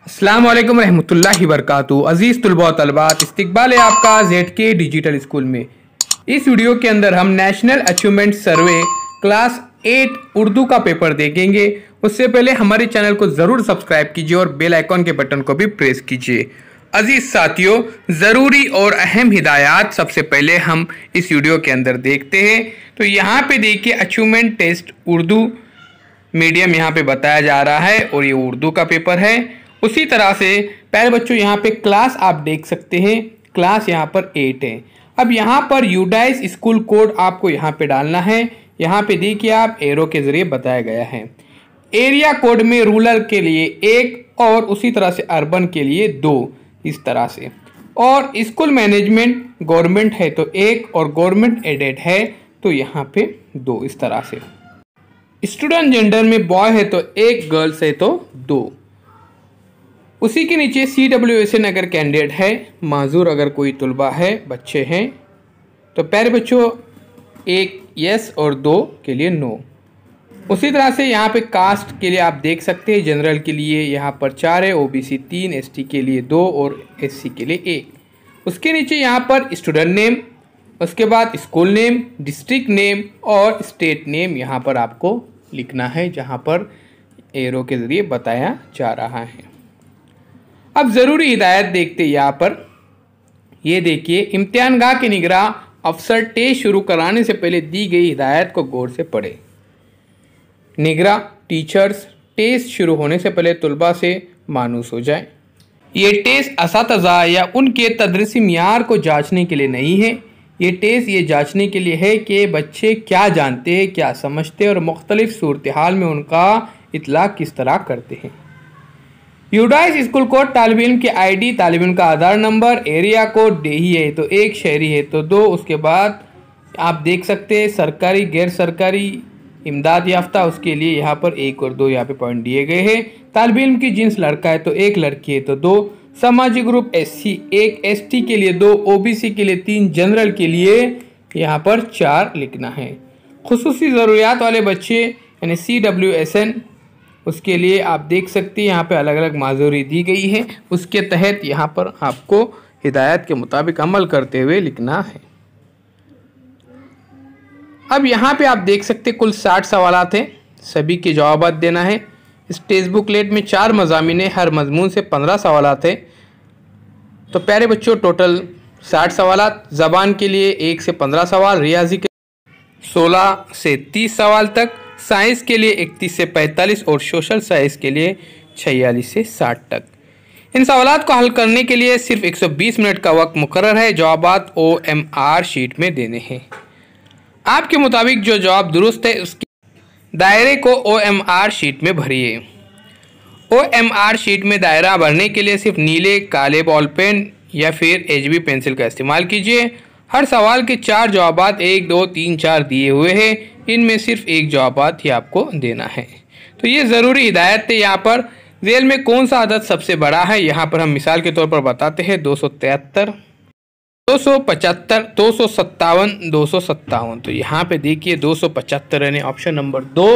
अस्सलाम वालेकुम रहमतुल्लाहि वबरकातुहू। अजीज़ तुलबा व तलबात, इस्तकबाल है आपका ZK डिजिटल स्कूल में। इस वीडियो के अंदर हम नेशनल अचीवमेंट सर्वे क्लास 8 उर्दू का पेपर देखेंगे। उससे पहले हमारे चैनल को ज़रूर सब्सक्राइब कीजिए और बेल आइकॉन के बटन को भी प्रेस कीजिए। अजीज़ साथियों, ज़रूरी और अहम हिदायत सबसे पहले हम इस वीडियो के अंदर देखते हैं। तो यहाँ पे देखिए, अचीवमेंट टेस्ट उर्दू मीडियम यहाँ पे बताया जा रहा है और ये उर्दू का पेपर है। उसी तरह से प्यारे बच्चों, यहाँ पे क्लास आप देख सकते हैं, क्लास यहाँ पर 8 है। अब यहाँ पर यूडाइस स्कूल कोड आपको यहाँ पे डालना है। यहाँ पे देखिए, आप एरो के ज़रिए बताया गया है। एरिया कोड में रूरल के लिए 1 और उसी तरह से अर्बन के लिए 2, इस तरह से। और स्कूल मैनेजमेंट गवर्नमेंट है तो 1 और गवर्नमेंट एडेड है तो यहाँ पे 2, इस तरह से। स्टूडेंट जेंडर में बॉय है तो 1, गर्ल्स है तो 2। उसी के नीचे CWSN अगर कैंडिडेट है, माजूर अगर कोई तुलबा है, बच्चे हैं, तो प्यारे बच्चों 1 यस और 2 के लिए नो। उसी तरह से यहाँ पे कास्ट के लिए आप देख सकते हैं, जनरल के लिए यहाँ पर 4 है, OBC 3, ST के लिए 2 और SC के लिए 1। उसके नीचे यहाँ पर स्टूडेंट नेम, उसके बाद स्कूल नेम, डिस्ट्रिक्ट नेम और स्टेट नेम यहाँ पर आपको लिखना है, जहाँ पर एरो के ज़रिए बताया जा रहा है। अब ज़रूरी हिदायत देखते हैं यहाँ पर। ये देखिए, इम्तिहानगाह के निगरां अफसर टेस्ट शुरू कराने से पहले दी गई हिदायत को गौर से पढ़े। निगरां टीचर्स टेस्ट शुरू होने से पहले तुलबा से मानूस हो जाए। ये टेस्ट असातिज़ा या उनके तदरीसी मियार को जांचने के लिए नहीं है। ये टेस्ट ये जांचने के लिए है कि बच्चे क्या जानते हैं, क्या समझते हैं और मुख्तलिफ सूरत हाल में उनका इतलाक़ किस तरह करते हैं। यूडाइस स्कूल कोड तालिब इल्म के ID, तालिब इल्म का आधार नंबर, एरिया कोड देही है तो 1, शहरी है तो 2। उसके बाद आप देख सकते हैं सरकारी गैर सरकारी इमदाद याफ्ता, उसके लिए यहाँ पर 1 और 2 यहाँ पे पॉइंट दिए गए हैं। तालिब इल्म की जिन्स लड़का है तो 1, लड़की है तो 2। सामाजिक ग्रुप SC 1, ST के लिए 2, OBC के लिए 3, जनरल के लिए यहाँ पर 4 लिखना है। खुसूसी ज़रूरियात वाले बच्चे यानी CWSN, उसके लिए आप देख सकते हैं यहाँ पे अलग अलग माजूरी दी गई है। उसके तहत यहाँ पर आपको हिदायत के मुताबिक अमल करते हुए लिखना है। अब यहाँ पे आप देख सकते कुल 60 सवालात हैं, सभी के जवाब देना है। इस टेक्स्ट बुकलेट में 4 मज़ामीन है, हर मजमून से 15 सवालात हैं। तो प्यारे बच्चों, टोटल 60 सवालात। ज़बान के लिए 1 से 15 सवाल, रियाजी के 16 से 30 सवाल तक, साइंस के लिए 31 से 45 और सोशल साइंस के लिए 46 से 60 तक। इन सवालात को हल करने के लिए सिर्फ 120 मिनट का वक्त मुकर्रर है। जवाबात OMR शीट में देने हैं। आपके मुताबिक जो जवाब दुरुस्त है उसके दायरे को OMR शीट में भरिए। OMR शीट में दायरा भरने के लिए सिर्फ नीले काले बॉल पेन या फिर HB पेंसिल का इस्तेमाल कीजिए। हर सवाल के 4 जवाबात 1, 2, 3, 4 दिए हुए हैं। इनमें सिर्फ 1 जवाबात ही आपको देना है। तो ये ज़रूरी हिदायत है। यहाँ पर जेल में कौन सा अदद सबसे बड़ा है, यहाँ पर हम मिसाल के तौर पर बताते हैं। 273, 275, 257, 257। तो यहाँ पे देखिए 275 यानी ऑप्शन नंबर 2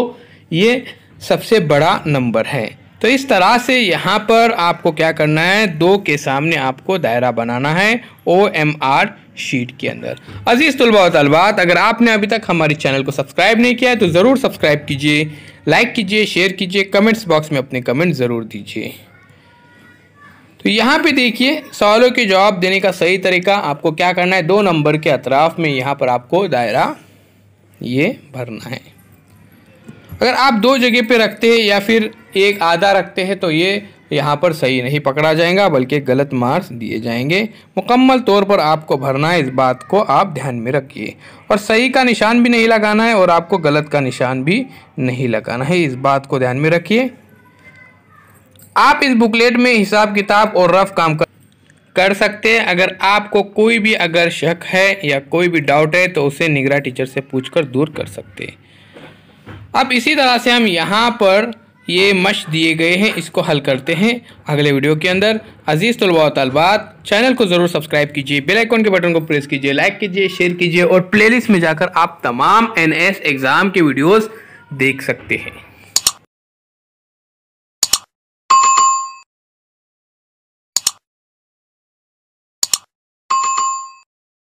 ये सबसे बड़ा नंबर है। तो इस तरह से यहाँ पर आपको क्या करना है, 2 के सामने आपको दायरा बनाना है OMR शीट के अंदर। अजीज़ तुलबा व तलबात, अगर आपने अभी तक हमारे चैनल को सब्सक्राइब नहीं किया है तो ज़रूर सब्सक्राइब कीजिए, लाइक कीजिए, शेयर कीजिए, कमेंट्स बॉक्स में अपने कमेंट ज़रूर दीजिए। तो यहाँ पे देखिए, सवालों के जवाब देने का सही तरीका आपको क्या करना है, 2 नंबर के अतराफ़ में यहाँ पर आपको दायरा ये भरना है। अगर आप 2 जगह पे रखते हैं या फिर 1 आधा रखते हैं तो ये यहाँ पर सही नहीं पकड़ा जाएगा, बल्कि गलत मार्क्स दिए जाएंगे। मुकम्मल तौर पर आपको भरना है, इस बात को आप ध्यान में रखिए। और सही का निशान भी नहीं लगाना है और आपको गलत का निशान भी नहीं लगाना है, इस बात को ध्यान में रखिए। आप इस बुकलेट में हिसाब किताब और रफ काम कर सकते हैं। अगर आपको कोई भी अगर शक है या कोई भी डाउट है तो उसे निगरां टीचर से पूछकर दूर कर सकते हैं। अब इसी तरह से हम यहाँ पर ये मश्क दिए गए हैं, इसको हल करते हैं अगले वीडियो के अंदर। अजीज़ तुलबा व तलबात, चैनल को ज़रूर सब्सक्राइब कीजिए, बेल आइकन के बटन को प्रेस कीजिए, लाइक कीजिए, शेयर कीजिए और प्लेलिस्ट में जाकर आप तमाम NS एग्ज़ाम के वीडियोस देख सकते हैं।